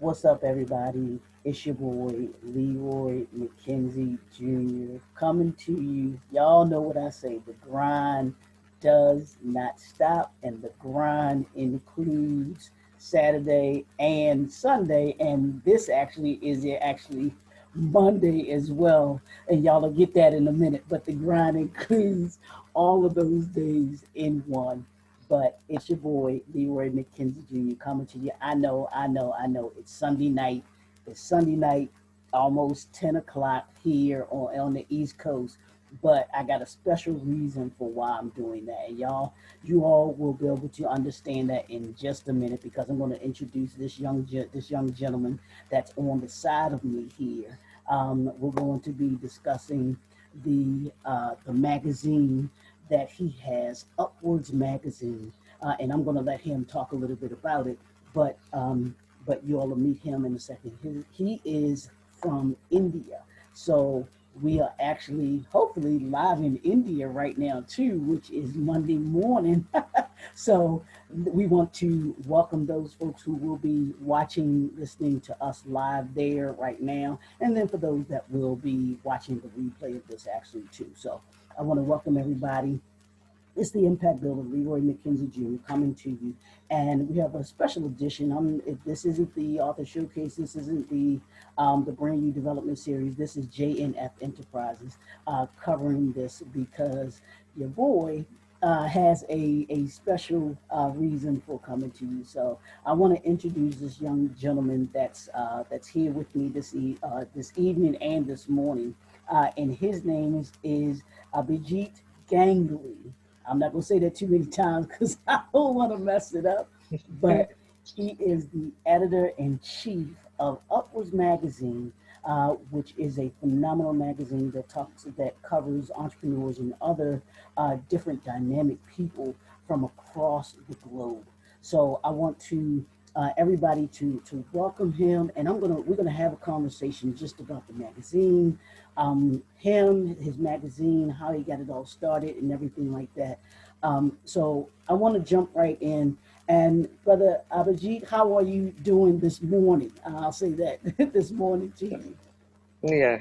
What's up, everybody? It's your boy Leroy McKenzie Jr. coming to you. Y'all know what I say. The grind does not stop, and the grind includes Saturday and Sunday, and this actually is actually Monday as well. And y'all will get that in a minute. But the grind includes all of those days in one. But it's your boy, Leroy McKenzie Jr. coming to you. I know. It's Sunday night. It's Sunday night, almost 10 o'clock here on the East Coast. But I got a special reason for why I'm doing that. And you all will be able to understand that in just a minute because I'm going to introduce this young gentleman that's on the side of me here. We're going to be discussing the magazine that he has, UpWords Magazine, and I'm going to let him talk a little bit about it. But you all will meet him in a second. He is from India, so we are actually hopefully live in India right now too, which is Monday morning. So we want to welcome those folks who will be watching, listening to us live there right now, and then for those that will be watching the replay of this actually too. So I want to welcome everybody. It's the Impact Builder, Leroy McKenzie Jr. coming to you. And we have a special edition. This isn't the author showcase. This isn't the brand new development series. This is JNF Enterprises covering this because your boy has a special reason for coming to you. So I want to introduce this young gentleman that's here with me this evening and this morning. And his name is Abhijit Ganguly. I'm not going to say that too many times because I don't want to mess it up, but he is the editor-in-chief of UpWords Magazine, which is a phenomenal magazine that covers entrepreneurs and other different dynamic people from across the globe. So I want to everybody to welcome him, and we're gonna have a conversation just about the magazine, his magazine, how he got it all started, and everything like that. So I want to jump right in. And Brother Abhijit, how are you doing this morning? I'll say that this morning to you. Yeah,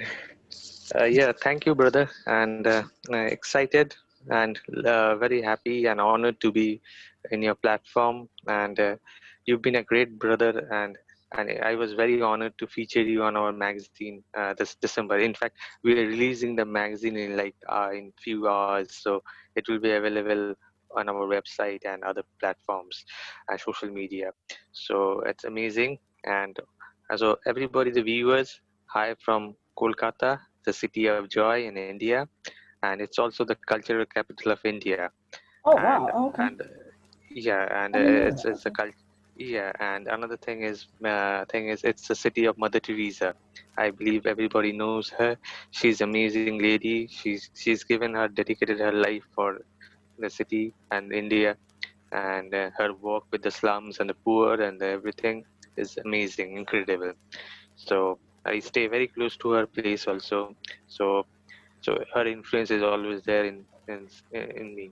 Thank you, brother, and excited and very happy and honored to be in your platform. And you've been a great brother, and I was very honored to feature you on our magazine this December. In fact, we are releasing the magazine in in few hours, so it will be available on our website and other platforms and social media. So it's amazing. And so everybody, the viewers, hi from Kolkata, the city of joy in India, and it's also the cultural capital of India. Oh And wow, okay. and yeah, and I didn't know it's that. it's a cult. Yeah, and another thing is it's the city of Mother Teresa. I believe everybody knows her. She's an amazing lady. She's dedicated her life for the city and India, and her work with the slums and the poor and everything is amazing, incredible. So I stay very close to her place also. So her influence is always there in me.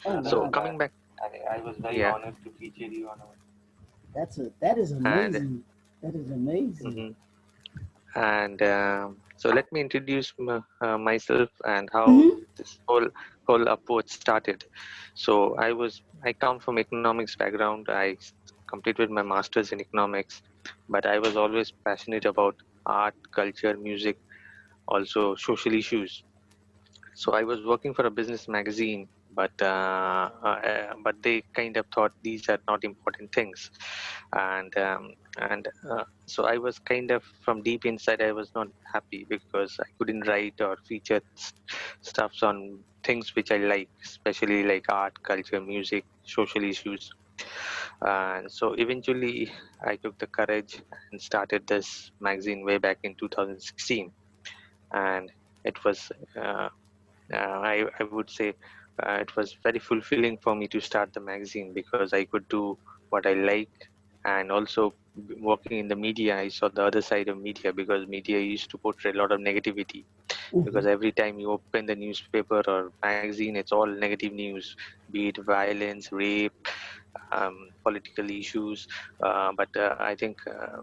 Oh So wow, coming back, I was very yeah, honored to feature you on our. that is and amazing. That is amazing. mhm. And so let me introduce myself and how Mm-hmm. this whole upward started. So I come from economics background. Completed my masters in economics, but I was always passionate about art, culture, music, also social issues. So I was working for a business magazine, but they kind of thought these are not important things, and so I was kind of from deep inside I was not happy because I couldn't write or feature stuffs on things which I like, especially like art, culture, music, social issues. And so eventually I took the courage and started this magazine way back in 2016, and it was. I would say it was very fulfilling for me to start the magazine because I could do what I like, and also working in the media, I saw the other side of media because media used to portray a lot of negativity. Mm-hmm. Because every time you open the newspaper or magazine, it's all negative news, be it violence, rape, political issues, but I think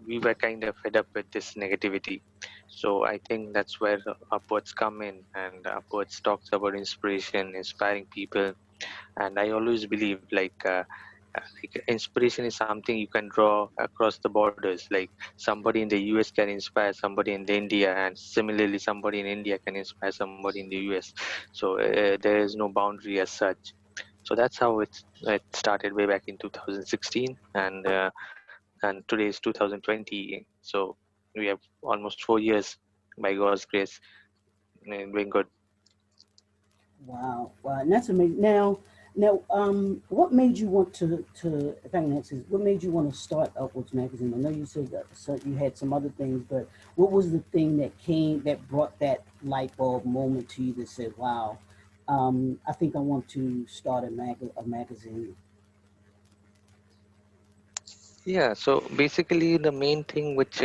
we were kind of fed up with this negativity. So I think that's where Upwards come in, and Upwards talks about inspiration, inspiring people. And I always believe like inspiration is something you can draw across the borders. Like somebody in the US can inspire somebody in the India, and similarly somebody in India can inspire somebody in the US. So there is no boundary as such. So that's how it started way back in 2016, and today is 2020. So we have almost 4 years by God's grace, doing good. Wow, wow, and that's amazing. What made you want to if I can ask this, what made you want to start Upwards Magazine? I know you said that so you had some other things, but what was the thing that brought that light bulb moment to you that said, "Wow, I think I want to start a magazine." Yeah, so basically the main thing which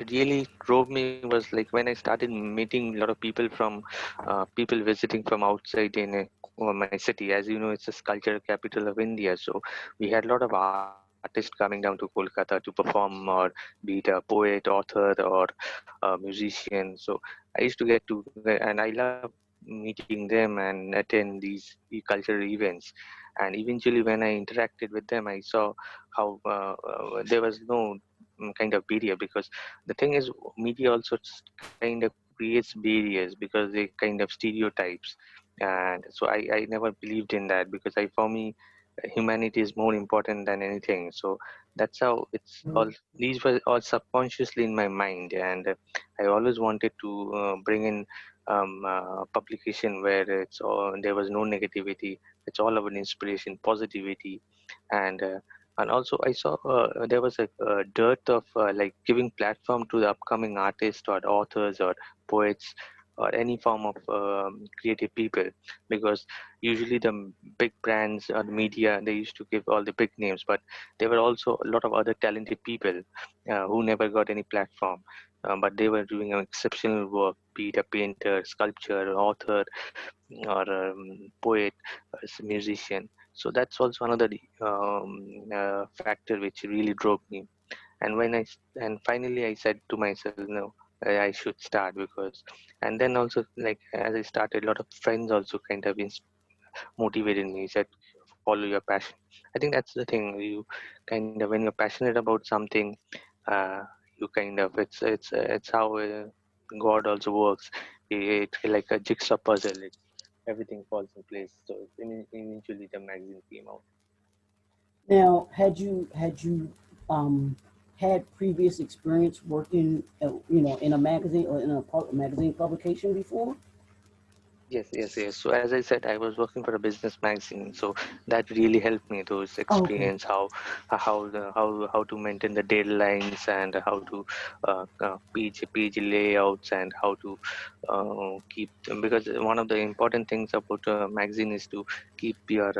really drove me was like when I started meeting a lot of people from people visiting from outside in my city. As you know, it's a cultural capital of India, so we had a lot of artists coming down to Kolkata to perform, or be it a poet, author, or a musician. So I used to get to, and I love meeting them and attend these cultural events. And eventually, when I interacted with them, I saw how there was no kind of barrier, because the thing is media also kind of creates barriers because they kind of stereotypes. And so I never believed in that, because I for me humanity is more important than anything. So that's how it's all, these were all subconsciously in my mind. And I always wanted to bring in publication where there was no negativity. It's all about inspiration, positivity. And also I saw there was a dearth of like giving platform to the upcoming artists or authors or poets or any form of creative people, because usually the big brands or the media, they used to give all the big names, but there were also a lot of other talented people who never got any platform, but they were doing an exceptional work, be it a painter, sculptor, author, or poet, as a musician. So that's also another factor which really drove me. And and finally I said to myself, no, I should start, because, and then also like as I started, a lot of friends also kind of motivated me, said follow your passion. I think that's the thing, you kind of, when you're passionate about something, uh, you kind of, it's how God also works. It's like a jigsaw puzzle. Everything falls in place. So eventually the magazine came out. Now, had you um, had previous experience working, in a magazine or in a magazine publication before? Yes, yes, yes. So as I said, I was working for a business magazine, so that really helped me. Those Oh, okay. experience, how to maintain the deadlines, and how to page layouts, and how to keep them, because one of the important things about a magazine is to keep your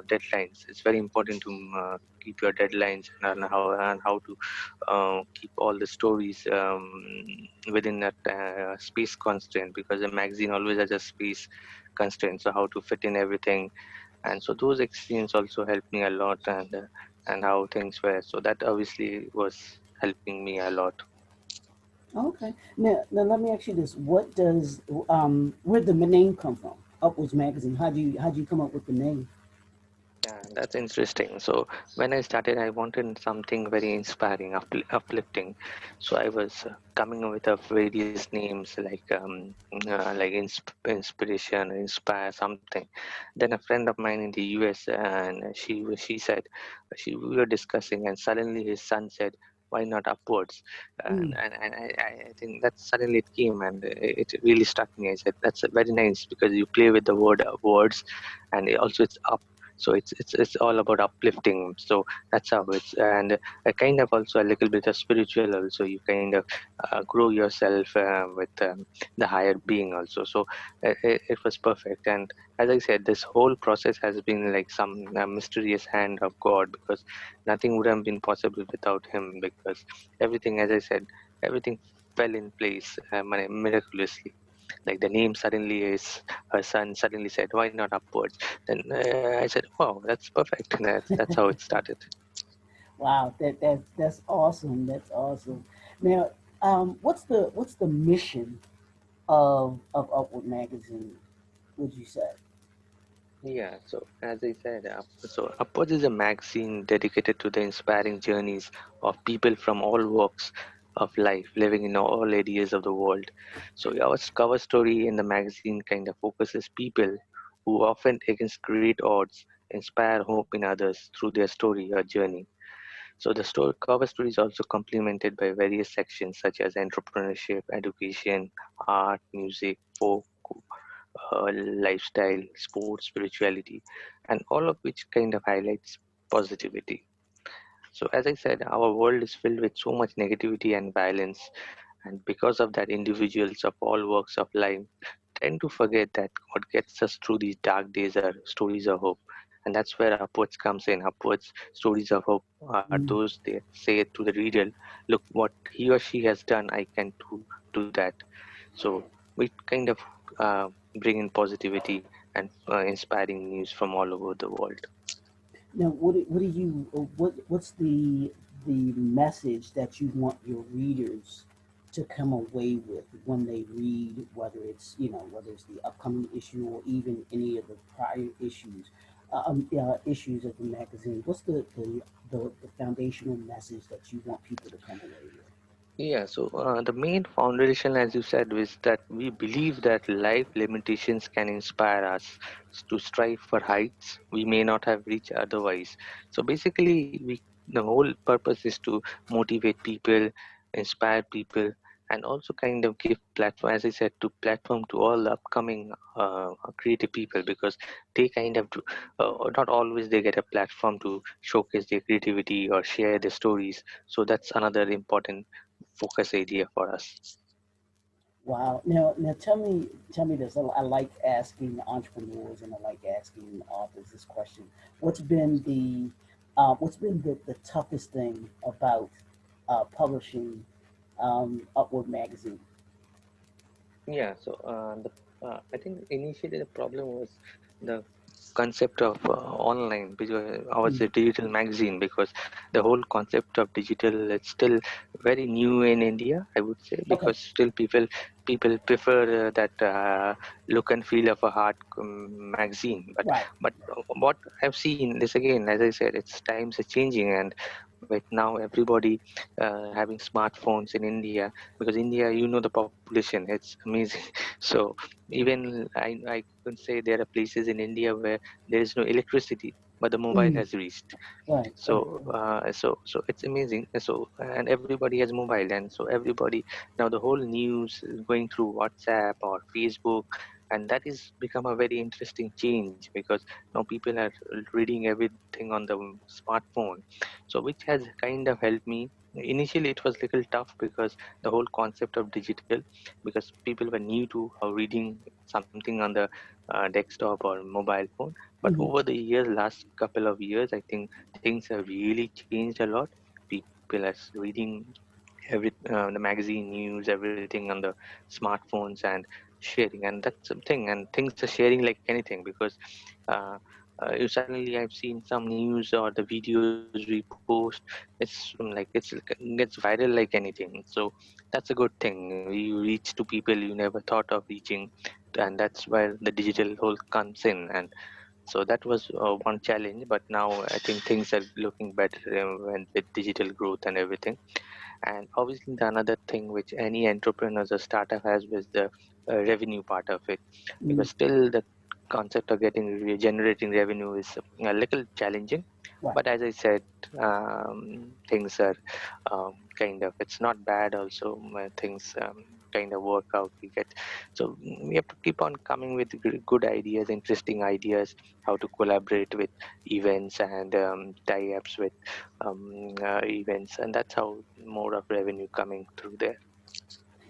deadlines. It's very important to keep your deadlines, and how to keep all the stories within that space constraint, because a magazine always has a space constraint, so how to fit in everything. And so those experience also helped me a lot, and how things were, so that obviously was helping me a lot. Okay. Now let me ask you this: where'd the name come from? Upwards Magazine. How do you come up with the name? Yeah, that's interesting. So when I started, I wanted something very inspiring, uplifting. So I was coming up with various names like inspiration, inspire something. Then a friend of mine in the US, and she said, we were discussing, and suddenly his son said, "Why not upwards?" Mm. I think that suddenly it came, and it really struck me. I said, "That's very nice, because you play with the words, and also it's up, so it's all about uplifting." So that's how it's, and kind of also a little bit of spiritual also, you kind of grow yourself with the higher being also. So it was perfect. And as I said, this whole process has been like some mysterious hand of God, because nothing would have been possible without him, because everything, as I said, everything fell in place miraculously. like the name suddenly is, her son suddenly said, why not upwards? Then I said, wow, that's perfect. And that's how it started. Wow, that's awesome. That's awesome. Now, what's the mission of Upward Magazine? Would you say? Yeah, so as I said, so Upwards is a magazine dedicated to the inspiring journeys of people from all walks of life, living in all areas of the world. So our cover story in the magazine kind of focuses people who often, against great odds, inspire hope in others through their story or journey. So the cover story is also complemented by various sections such as entrepreneurship, education, art, music, folk, lifestyle, sports, spirituality, and all of which kind of highlights positivity. So, as I said, our world is filled with so much negativity and violence, and because of that, individuals of all walks of life tend to forget that what gets us through these dark days are stories of hope. And that's where Upwards comes in. Upwards stories of hope are Mm. those they say to the reader, look, what he or she has done, I can do that. So we kind of bring in positivity and inspiring news from all over the world. Now, what's the message that you want your readers to come away with when they read, whether it's the upcoming issue or even any of the prior issues of the magazine? What's the foundational message that you want people to come away with? Yeah, so the main foundation, as you said, is that we believe that life limitations can inspire us to strive for heights we may not have reached otherwise. So basically, the whole purpose is to motivate people, inspire people, and also kind of give platform, as I said, to platform to all the upcoming creative people, because they kind of do, not always they get a platform to showcase their creativity or share their stories. So that's another important focus area for us. Wow. Now tell me this. I like asking entrepreneurs and I like asking authors this question. What's been the toughest thing about publishing Upward Magazine? Yeah, so I think initially the problem was the concept of online, because ours is Mm. a digital magazine, because the whole concept of digital is still very new in India, I would say, Okay. because still people prefer that look and feel of a hard magazine. But Right. what I've seen, this again, as I said, it's times are changing, and with now everybody having smartphones in India, because India, the population, it's amazing. So even I can say there are places in India where there is no electricity, but the mobile Mm. has reached. Right. Right. So Right. so it's amazing. So and everybody has mobile, and so everybody now the whole news is going through WhatsApp or Facebook, and that is become a very interesting change, because now people are reading everything on the smartphone. So which has kind of helped me. Initially it was little tough, because the whole concept of digital, because people were new to how reading something on the desktop or mobile phone. But Hmm. over the years, last couple of years, I think things have really changed a lot. People are reading the magazine news, everything on the smartphones, and sharing, and that's something. And things are sharing like anything, because uh, suddenly I've seen some news or the videos we post, it gets viral like anything. So that's a good thing. You reach to people you never thought of reaching, and that's where the digital whole comes in. And so that was one challenge, but now I think things are looking better with digital growth and everything. And obviously the another thing which any entrepreneurs or startup has was the revenue part of it, Mm. because still the concept of generating revenue is a little challenging. Right. But as I said, things are kind of, it's not bad also, things kind of work out. We get, so we have to keep on coming with good ideas, interesting ideas, how to collaborate with events and tie-ups with events, and that's how more of revenue coming through there.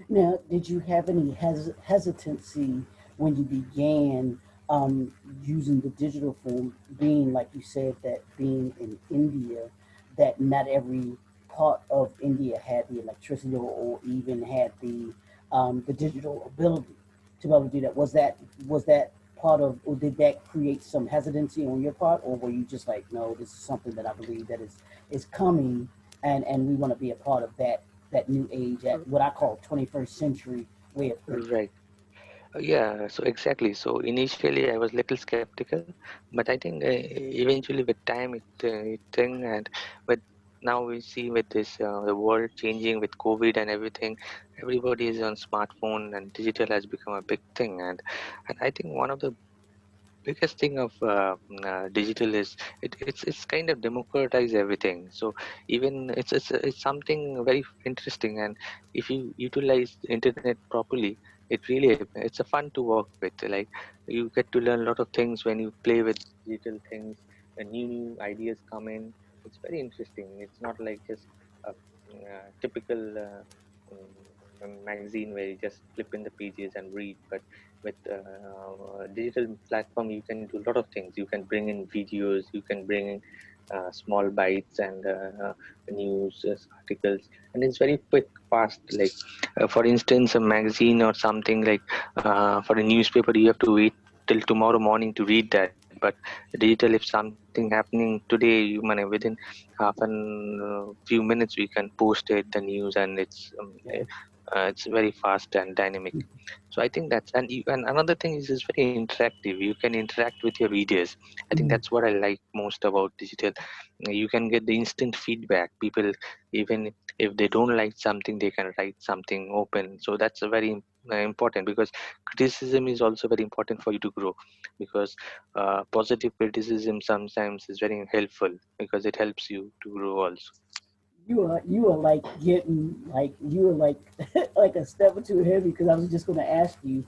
Now, did you have any hesitancy when you began using the digital form, being like you said that being in India, that not every part of India had the electricity or even had the digital ability to be able to do that? Was that part of, or did that create some hesitancy on your part, or were you just like, no, this is something that I believe that is coming, and we want to be a part of that new age, at what I call 21st century way of thinking? Right. Yeah, so exactly. So initially I was little skeptical, but I think eventually with time it thing, and with now we see with this the world changing with COVID and everything, everybody is on smartphone and digital has become a big thing, and I think one of the biggest thing of digital is it's kind of democratize everything. So even it's something very interesting, and if you utilize the internet properly, it really it's a fun to work with. Like you get to learn a lot of things when you play with digital things, and new ideas come in. It's very interesting. It's not like just a typical magazine where you just flip in the pages and read, but with digital platform you can do a lot of things. You can bring in videos, you can bring in small bites and news articles, and it's very quick, fast. Like for instance, a magazine or something like for a newspaper you have to wait till tomorrow morning to read that, but digital, if something happening today, within half an few minutes we can post it the news, and Yeah. it's very fast and dynamic. So I think that's, and another thing is it's very interactive. You can interact with your readers. I think Mhm. that's what I like most about digital. You can get the instant feedback. People, even if they don't like something, they can write something open. So that's a very important, because criticism is also very important for you to grow, because positive criticism sometimes is very helpful because it helps you to grow also. You are like getting like you are like like a step or two ahead, because I was just going to ask you,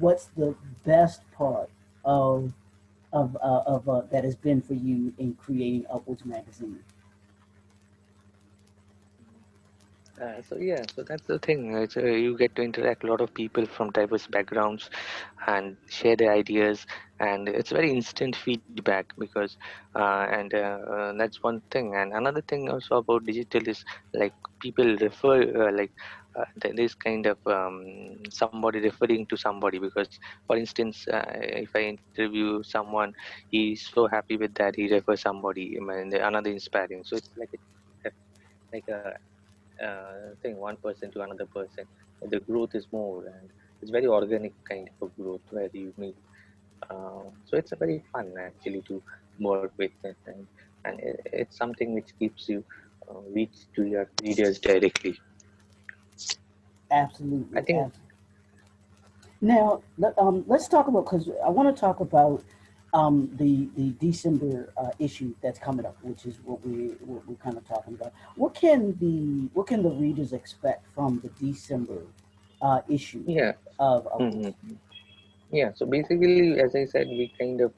what's the best part of that has been for you in creating Upwards Magazine? So yeah, so that's the thing. You get to interact a lot of people from diverse backgrounds and share their ideas, and it's very instant feedback because, that's one thing. And another thing also about digital is like people refer, there's kind of somebody referring to somebody, because for instance, if I interview someone, he's so happy with that he refers somebody, and another inspiring. So it's like a thing, one person to another person. The growth is more, and it's very organic kind of a growth where you meet. So it's a very fun actually to work with it, and it's something which keeps you reach to your readers directly. I Absolutely, think. absolutely. Now, let's talk about, because I want to talk about the December issue that's coming up, which is what we're kind of talking about. What can the readers expect from the December issue Yeah. of Hmm. Upwards? Yeah, so basically, as I said, we kind of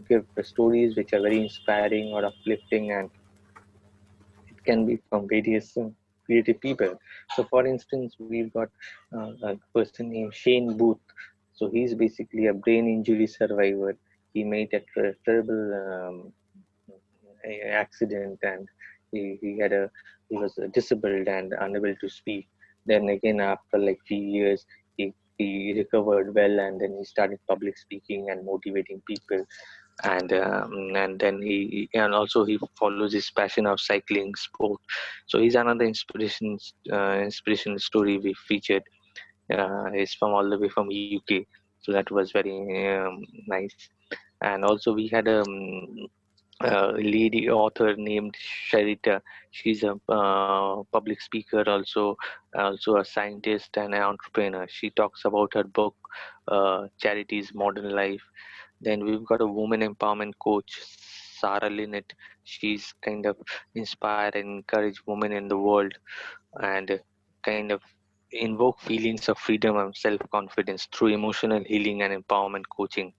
give the stories which are very inspiring or uplifting, and it can be from various creative people. So, for instance, we've got a person named Shane Booth. So, he's basically a brain injury survivor. He made a terrible accident, and he was disabled and unable to speak. Then again, after like few years, he recovered well, and then he started public speaking and motivating people, and then and also he follows his passion of cycling sport. So he's another inspirational story we featured. He's from all the way from UK, so that was very nice. And also we had a lady author named Sharita. She's a public speaker, also a scientist and an entrepreneur. She talks about her book, Charity's Modern Life. Then we've got a woman empowerment coach, Sarah Linnett. She's kind of inspire and encourage women in the world, and kind of invoke feelings of freedom and self-confidence through emotional healing and empowerment coaching.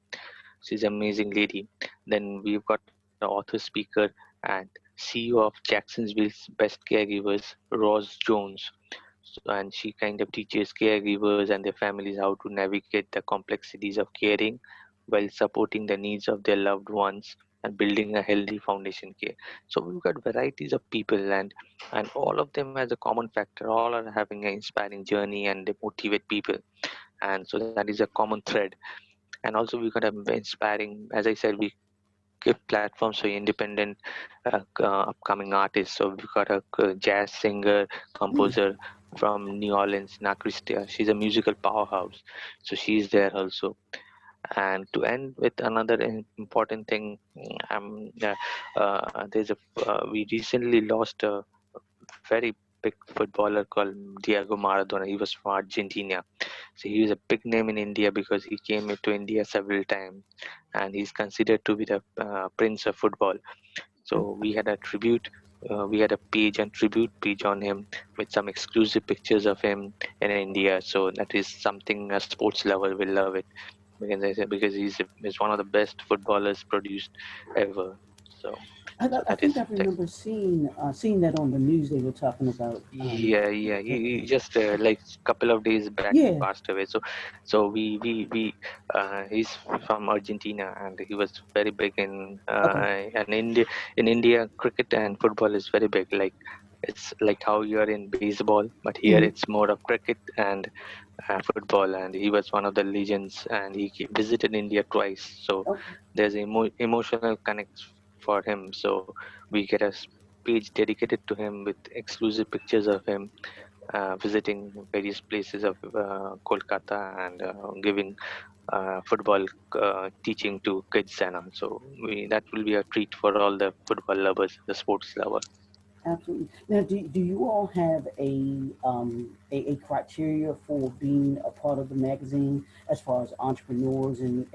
She's an amazing lady. Then we've got an author speaker and CEO of Jacksonville's Best Caregivers, Roz Jones. So, and she kind of teaches caregivers and their families how to navigate the complexities of caring while supporting the needs of their loved ones. and building a healthy foundation care. So we've got varieties of people, and all of them has a common factor. All are having an inspiring journey and they motivate people, and so that is a common thread. And also we got a inspiring, as I said, we give platforms for independent upcoming artists. So we've got a jazz singer, Mm. composer from New Orleans, Na Cristia. She's a musical powerhouse, so she's there also. And to end with another important thing, there's a we recently lost a very big footballer called Diego Maradona. He was from Argentina, so he was a big name in India because he came into India several times, and he's considered to be the prince of football. So we had a tribute. We had a page and tribute page on him with some exclusive pictures of him in India. So that is something a sports lover will love it, because I say, because he's one of the best footballers produced ever. So so I that think is I remember seeing that on the news. They were talking about. yeah. He just like couple of days back he Yeah. passed away. So we he's from Argentina, and he was very big in Okay. and India. In India, cricket and football is very big. Like it's like how you're in baseball, but here Hmm. it's more of cricket and football. And he was one of the legends, and he visited India twice. So Okay. there's emotional connect for him. So we get a page dedicated to him with exclusive pictures of him visiting various places of Kolkata, and giving football teaching to kids, and also that will be a treat for all the football lovers, the sports lover. Absolutely. Now, do you all have a criteria for being a part of the magazine as far as entrepreneurs and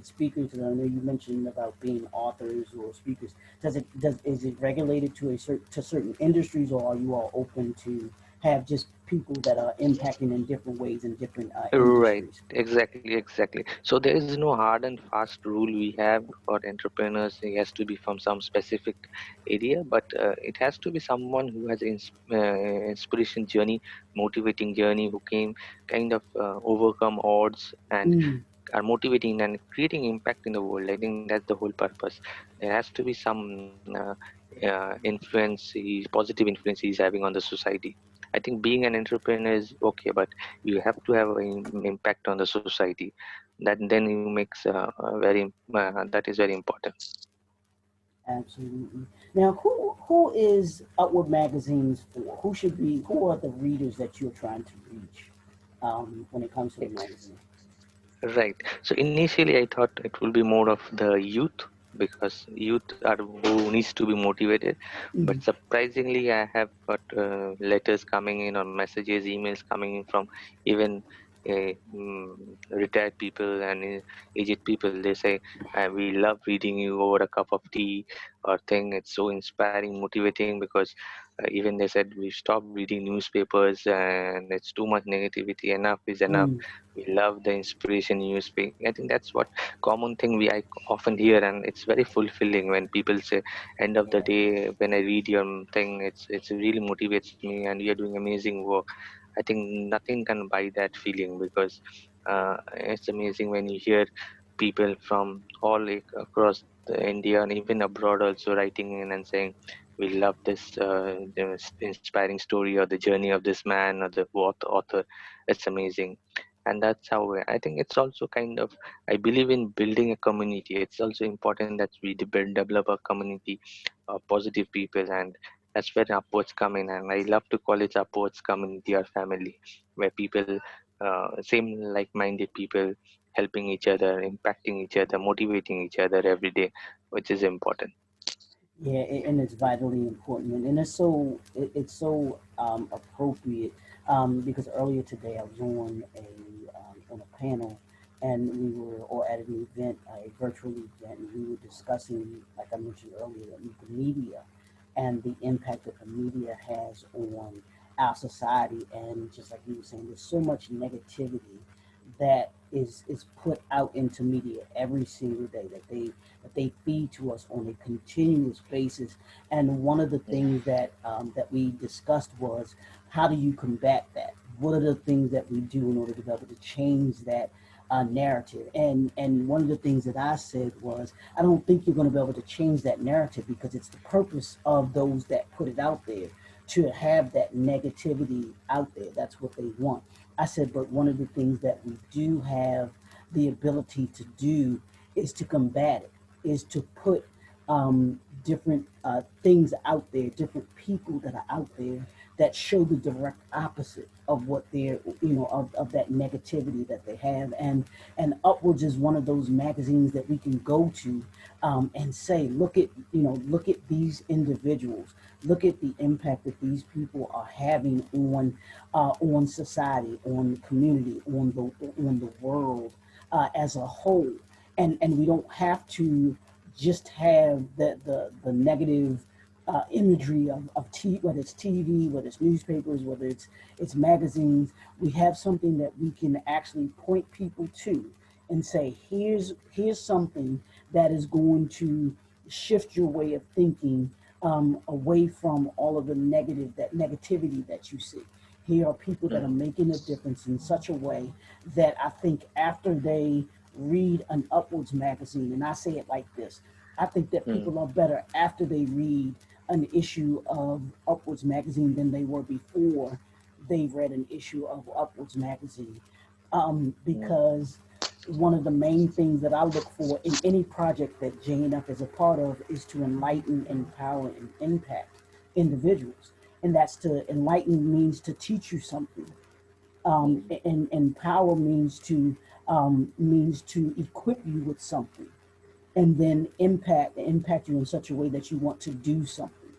speakers? And I know you mentioned about being authors or speakers. Is it regulated to certain industries, or are you all open to have just people that are impacting in different ways in different Right, industries? exactly. So there is no hard and fast rule we have for entrepreneurs. It has to be from some specific area, but it has to be someone who has inspiration journey, motivating journey, who came kind of overcome odds and Mm. are motivating and creating impact in the world. I think that's the whole purpose. There has to be some positive influence he's having on the society. I think being an entrepreneur is okay, but you have to have an impact on the society. That then you makes that is very important. Absolutely. Now, who is Upward Magazines for? Who are the readers that you're trying to reach when it comes to the magazine? Right. So initially, I thought it will be more of the youth, because youth are who needs to be motivated. Mm-hmm. But surprisingly, I have got letters coming in, or messages, emails coming in from even retired people and aged people. They say, "We love reading you over a cup of tea," or thing. It's so inspiring, motivating, because even they said we stopped reading newspapers and it's too much negativity. Enough is enough. Mm. We love the inspiration you speak. I think that's what common thing I often hear, and it's very fulfilling when people say, end of the Yeah. day when I read your thing, it's really motivates me, and you're doing amazing work. I think nothing can buy that feeling, because it's amazing when you hear people from all across India and even abroad also writing in and saying, we love this inspiring story, or the journey of this man, or the author. It's amazing. And that's how I think it's also kind of, I believe in building a community. It's also important that we develop a community of positive people, and that's where upwards come in. And I love to call it upwards community or family, where people same like-minded people helping each other, impacting each other, motivating each other every day, which is important. Yeah, and it's vitally important, and it's so appropriate because earlier today I was on a panel, and we were or at an event, a virtual event, and we were discussing, like I mentioned earlier, the media and the impact that the media has on our society, and just like you were saying, there's so much negativity that is put out into media every single day that they feed to us on a continuous basis. And one of the things that we discussed was, how do you combat that? What are the things that we do in order to be able to change that narrative. And one of the things that I said was, I don't think you're going to be able to change that narrative, because it's the purpose of those that put it out there to have that negativity out there. That's what they want. I said, but one of the things that we do have the ability to do is to combat it, is to put different things out there, different people that are out there that show the direct opposite of what they're, of that negativity that they have. And Upwards is one of those magazines that we can go to and say, look at these individuals, look at the impact that these people are having on society, on the community, on the world as a whole. And we don't have to just have the negative imagery whether it's TV, whether it's newspapers, whether it's magazines. We have something that we can actually point people to and say, here's something that is going to shift your way of thinking away from all of the negativity that you see. Here are people that are making a difference in such a way that I think after they read an Upwards magazine, and I say it like this, I think that people are better after they read an issue of Upwards magazine than they were before they read an issue of Upwards magazine. Because one of the main things that I look for in any project that JNF is a part of is to enlighten, empower, and impact individuals. And that's to enlighten means to teach you something. And empower means to equip you with something, and then impact you in such a way that you want to do something.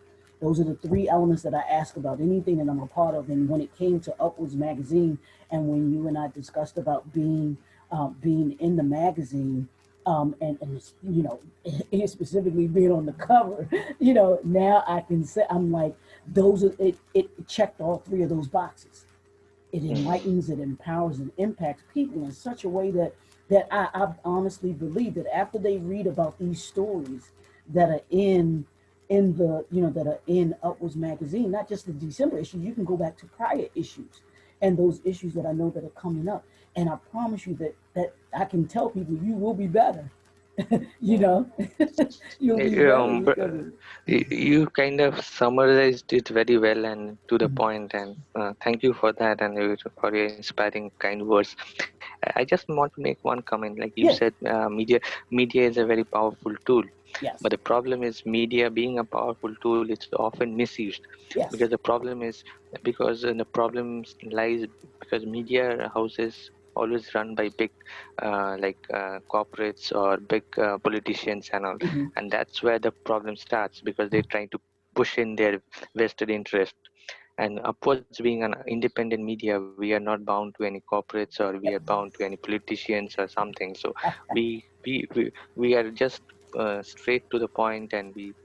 Those are the three elements that I ask about anything that I'm a part of. And when it came to Upwards magazine, and when you and I discussed about being in the magazine, and specifically being on the cover, now I can say, I'm like, it checked all three of those boxes. It enlightens, it empowers, and impacts people in such a way that I honestly believe that after they read about these stories that are in Upwards magazine, not just the December issue, you can go back to prior issues and those issues that I know that are coming up. And I promise you that I can tell people you will be better. You'll be better. You kind of summarized it very well and to the point, and thank you for that, and for your inspiring kind words. I just want to make one comment. Like you Yeah. said, media is a very powerful tool, Yes. but the problem is media being a powerful tool, it's often misused. Yes. Because the problem is, the problem lies because media houses always run by big corporates or big politicians and all, Mm-hmm. and that's where the problem starts, because they're trying to push in their vested interest. And Upwards being an independent media, we are not bound to any corporates, or we are Yep. bound to any politicians or something. So we are just straight to the point, and we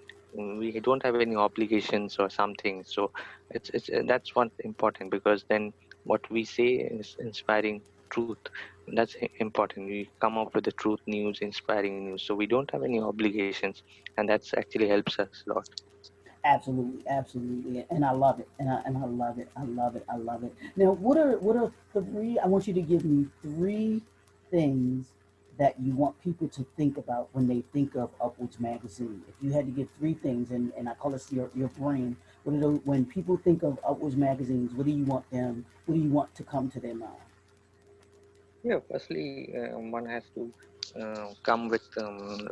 don't have any obligations or something. So it's that's one important, because then what we say is inspiring truth. That's important. We come up with the truth news, inspiring news, so we don't have any obligations, and that's actually helps us a lot. Absolutely, absolutely, and I love it, and I love it, I love it, I love it. Now, what are three? I want you to give me three things that you want people to think about when they think of Upwards magazine. If you had to give three things, and I call this your brain. When people think of Upwards magazines, what do you want them? What do you want to come to their mind? Yeah, firstly, one has to come with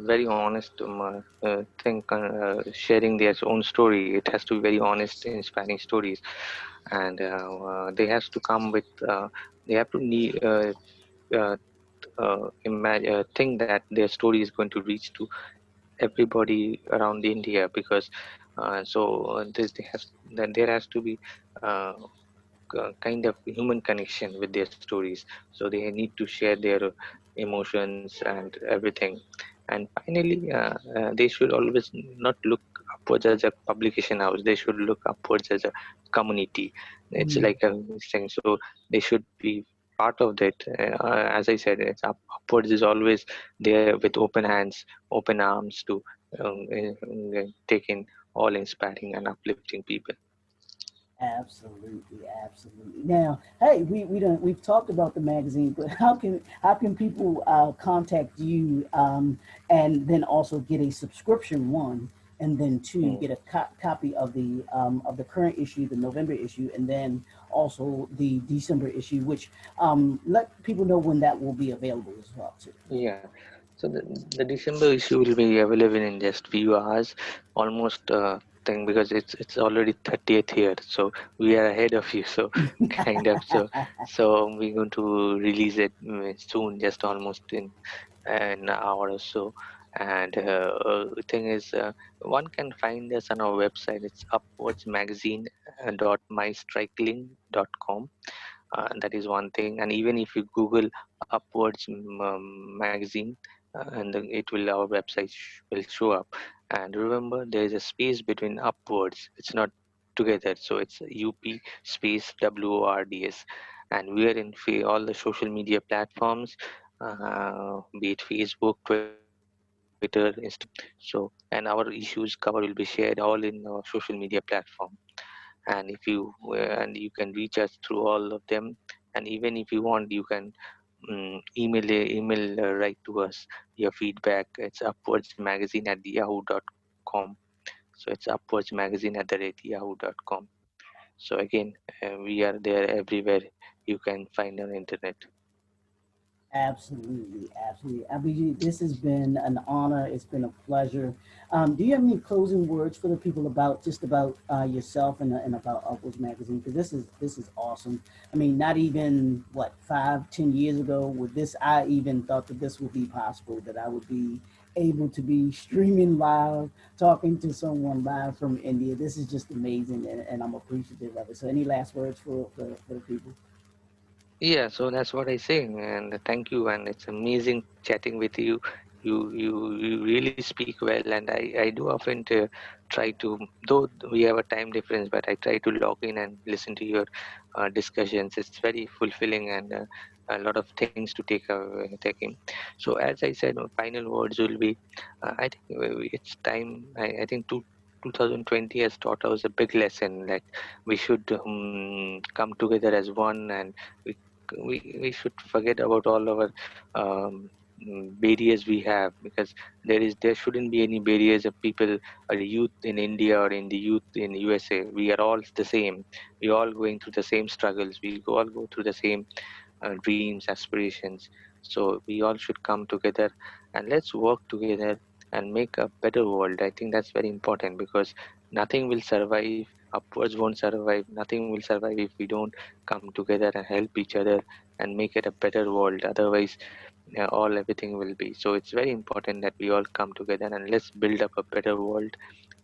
very honest thing, sharing their own story. It has to be very honest, inspiring stories, and they has to come with. They have to need. Think that their story is going to reach to everybody around India, because there has to be uh, kind of human connection with their stories. So they need to share their emotions and everything. And finally, they should always not look upwards as a publication house. They should look upwards as a community. It's Mm. like a thing. So they should be part of that. As I said, upwards is always there with open hands, open arms to take in all inspiring and uplifting people. Absolutely, absolutely. Now, hey, we've talked about the magazine, but how can people contact you, and then also get a subscription, one, and then two, Mm. get a copy of the current issue, the November issue, and then also the December issue, which let people know when that will be available as well too. Yeah. So the December issue will be available in just few hours, almost thing because it's already 30th here, so we are ahead of you. So kind of so we're going to release it soon, just almost in an hour or so. And the thing is, one can find us on our website. It's upwardsmagazine.mystrikelink.com. That is one thing. And even if you Google Upwards magazine, and then it will our website will show up. And remember, there is a space between upwards. It's not together, so it's UP space WORDS. And we are in all the social media platforms, be it Facebook, Twitter, Instagram. So, and our issues cover will be shared all in our social media platform. And if you and you can reach us through all of them. And even if you want, you can email right to us your feedback. It's upwardsmagazine at yahoo.com. So it's upwardsmagazine at the rate yahoo.com. So again, we are there everywhere you can find on internet. Absolutely, absolutely. Abhijit, this has been an honor. It's been a pleasure. Do you have any closing words for the people about just about yourself and about Upwards Magazine? Because this is awesome. I mean, not even what 5, 10 years ago with this, I even thought that this would be possible. That I would be able to be streaming live, talking to someone live from India. This is just amazing, and I'm appreciative of it. So, any last words for the people? Yeah, so that's what I say, and thank you. And it's amazing chatting with you. You really speak well, and I do often to try to, though we have a time difference, but I try to log in and listen to your discussions. It's very fulfilling and a lot of things to take in. So as I said, final words will be, I think it's time. I think 2020 has taught us a big lesson that we should come together as one, and we we should forget about all our um, barriers we have, because there shouldn't be any barriers of people or youth in India or in the youth in USA. We are all the same. We all going through the same struggles. We all go through the same dreams, aspirations. So we all should come together and let's work together and make a better world. I think that's very important, because nothing will survive. Upwards won't survive. Nothing will survive if we don't come together and help each other and make it a better world. Otherwise, all everything will be. So it's very important that we all come together and let's build up a better world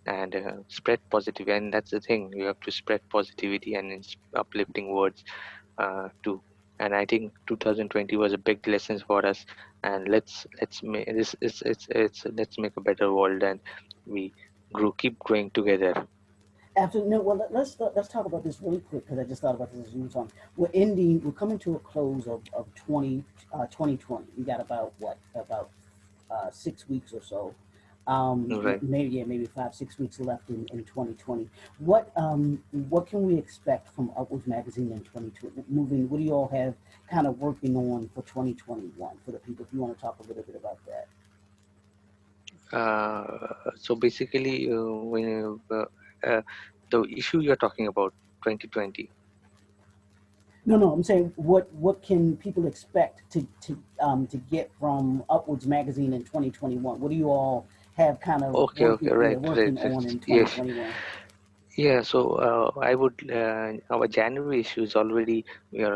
and spread positivity. And that's the thing. You have to spread positivity and uplifting words too. And I think 2020 was a big lesson for us. And let's make this it's let's make a better world, and we keep growing together. After no, well, let's talk about this really quick because I just thought about this as you were talking. We're ending. We're coming to a close of 2020. We got about what about 6 weeks or so. Right. Maybe yeah, maybe 5, 6 weeks left in 2020. What can we expect from Upwards Magazine in 2020? Moving, what do you all have kind of working on for 2021 for the people? If you want to talk a little bit about that. So basically, uh, the issue you're talking about, 2020. No, I'm saying what can people expect to get from Upwards Magazine in 2021? What do you all have kind of Okay, right, working right, on right. in Yes. 2021? Yeah, so I would our January issue is already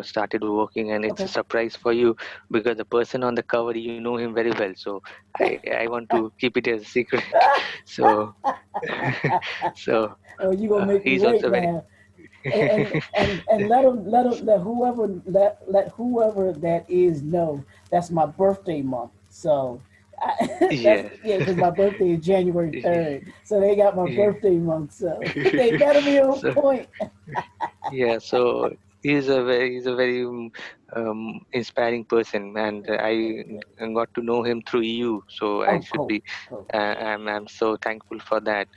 started working, and it's a Okay. surprise for you because the person on the cover, you know him very well. So I want to keep it as a secret. So so Oh, you gonna make me he's wait also very now. And let whoever that is know that's my birthday month. So that's yeah. yeah, because my birthday is January Yeah. 3rd. So they got my Yeah. birthday month. So they better be on So point. yeah, so he's a very inspiring person, and I got to know him through you. So I Oh, should cool, be. cool. I'm so thankful for that.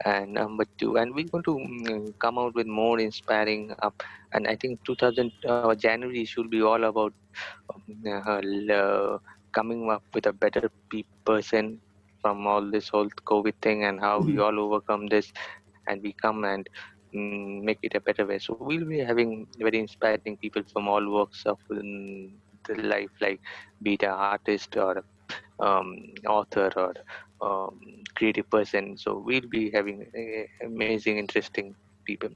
And number two, and we're going to come out with more inspiring up. And I think 2000 January should be all about coming up with a better person from all this whole COVID thing, and how we all overcome this, and we come and make it a better way. So we'll be having very inspiring people from all walks of the life, like be it an artist or author or creative person. So we'll be having amazing, interesting people,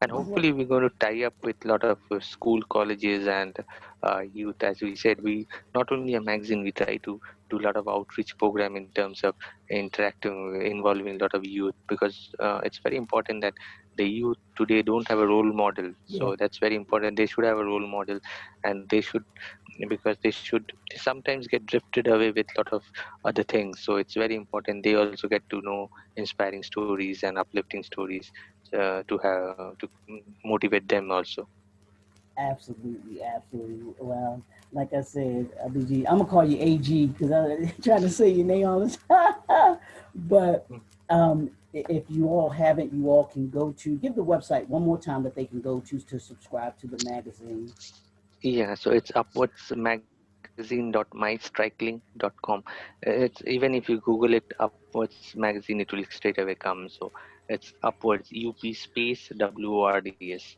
and Well, hopefully we're going to tie up with a lot of school colleges and youth. As we said, we not only a magazine, we try to do a lot of outreach program in terms of interacting, involving a lot of youth, because it's very important that the youth today don't have a role model. yeah, So that's very important. They should have a role model, and they should, because they sometimes get drifted away with a lot of other things. So it's very important they also get to know inspiring stories and uplifting stories to motivate them also. absolutely, absolutely. Well, like I said, Abhijit, I'm gonna call you AG because I'm trying to say your name all the time. But if you all haven't, you all can go to give the website one more time that they can go to subscribe to the magazine. Yeah, so it's upwardsmagazine.mystrikelink.com. It's even if you Google it, Upwards Magazine, it will straight away come. So it's Upwards, UP space WORDS.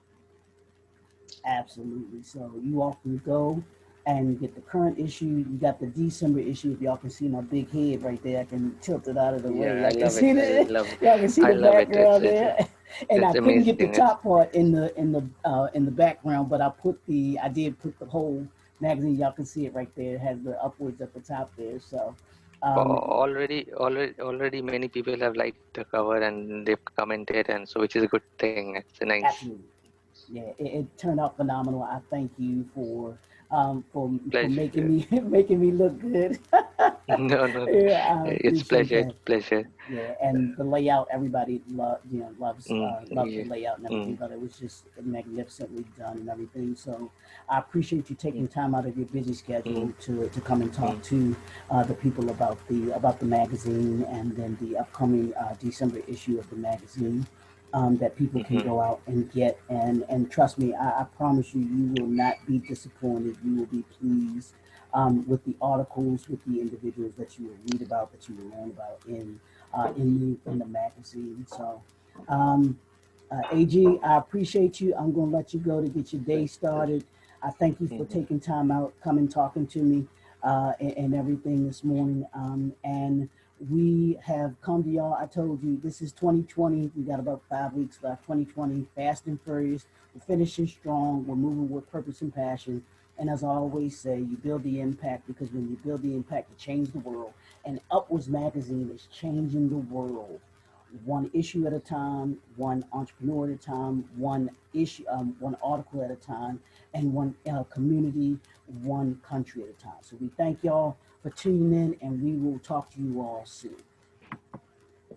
Absolutely. So you all can go and get the current issue. You got the December issue. If y'all can see my big head right there, I can tilt it out of the way. Yeah, I Y'all can love it. see I the love, y'all can see I the love it. background there. And It's I couldn't get the amazing. top part in the background, but I did put the whole magazine. Y'all can see it right there. It has the upwards at the top there. So Already many people have liked the cover and they've commented, and so which is a good thing. It's nice. absolutely. Yeah, it turned out phenomenal. I thank you for Pleasure. making me making me look good. No, no, no. Yeah, I It's appreciate pleasure. It's that. pleasure. Yeah, and the layout, everybody loves the Yeah. layout and everything, Mm, but it was just magnificently done and everything. So I appreciate you mm, taking time out of your busy mm, schedule to come and talk mm, to the people about the magazine and then the upcoming December issue of the magazine. That people can mhm, go out and get, and trust me, I promise you, you will not be disappointed. You will be pleased with the articles, with the individuals that you will read about, that you will learn about in the magazine. So, AG, I appreciate you. I'm going to let you go to get your day started. I thank you for mhm, taking time out, coming talking to me, and everything this morning. And we have come to y'all. I told you this is 2020. We got about 5 weeks left. 2020, fast and furious. We're finishing strong. We're moving with purpose and passion. And as I always say, you build the impact, because when you build the impact, you change the world. And Upwards Magazine is changing the world, one issue at a time, one entrepreneur at a time, one article at a time, and one community, one country at a time. So we thank y'all for tuning in, and we will talk to you all soon.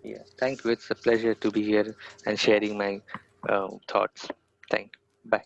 yeah. Thank you. It's a pleasure to be here and sharing my thoughts. Thank you. Bye.